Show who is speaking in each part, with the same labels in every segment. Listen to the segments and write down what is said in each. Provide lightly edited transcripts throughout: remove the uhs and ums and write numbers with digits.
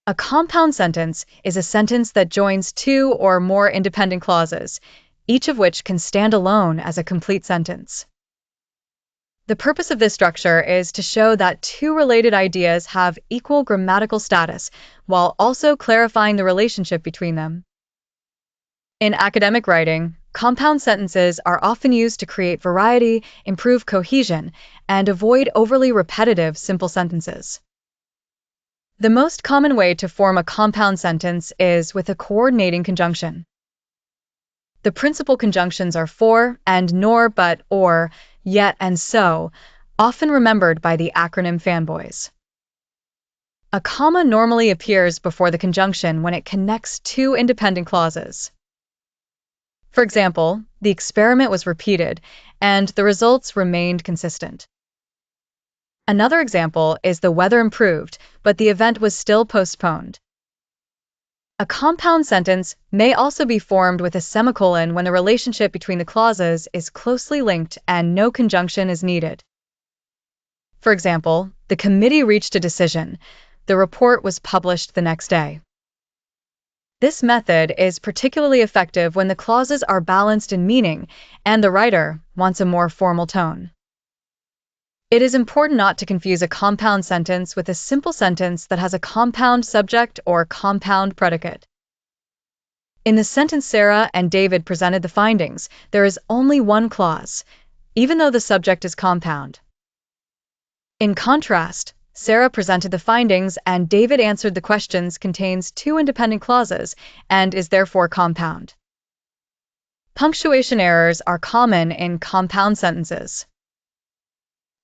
Speaker 1: A compound sentence is a sentence that joins two or more independent clauses, each of which can stand alone as a complete sentence. The purpose of this structure is to show that two related ideas have equal grammatical status, while also clarifying the relationship between them. In academic writing, compound sentences are often used to create variety, improve cohesion, and avoid overly repetitive simple sentences. The most common way to form a compound sentence is with a coordinating conjunction. The principal conjunctions are for and nor, but, or, yet, and so, often remembered by the acronym FANBOYS. A comma normally appears before the conjunction when it connects two independent clauses. For example, the experiment was repeated, and the results remained consistent. Another example is the weather improved, but the event was still postponed. A compound sentence may also be formed with a semicolon when the relationship between the clauses is closely linked and no conjunction is needed. For example, the committee reached a decision. The report was published the next day. This method is particularly effective when the clauses are balanced in meaning and the writer wants a more formal tone. It is important not to confuse a compound sentence with a simple sentence that has a compound subject or compound predicate. In the sentence Sarah and David presented the findings, there is only one clause, even though the subject is compound. In contrast, Sarah presented the findings and David answered the questions contains two independent clauses and is therefore compound. Punctuation errors are common in compound sentences.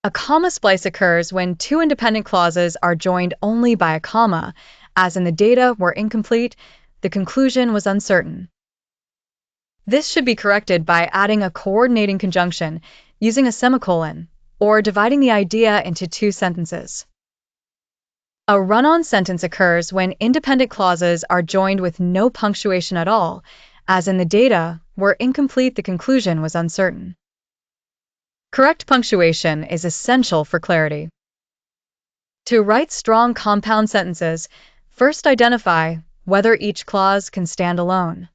Speaker 1: A comma splice occurs when two independent clauses are joined only by a comma, as in the data were incomplete, the conclusion was uncertain. This should be corrected by adding a coordinating conjunction, using a semicolon, or dividing the idea into two sentences. A run-on sentence occurs when independent clauses are joined with no punctuation at all, as in the data were incomplete, the conclusion was uncertain. Correct punctuation is essential for clarity. To write strong compound sentences, first identify whether each clause can stand alone.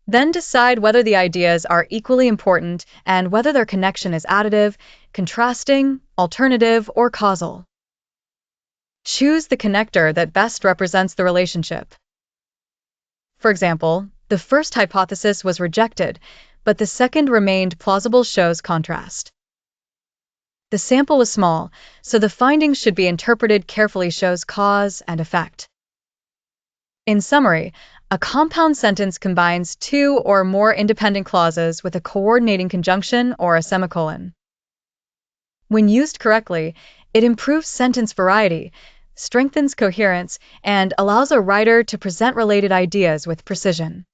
Speaker 1: Then decide whether the ideas are equally important and whether their connection is additive, contrasting, alternative, or causal. Choose the connector that best represents the relationship. For example, the first hypothesis was rejected, but the second remained plausible, shows contrast. The sample was small, so the findings should be interpreted carefully, shows cause and effect. In summary, a compound sentence combines two or more independent clauses with a coordinating conjunction or a semicolon. When used correctly, it improves sentence variety, strengthens coherence, and allows a writer to present related ideas with precision.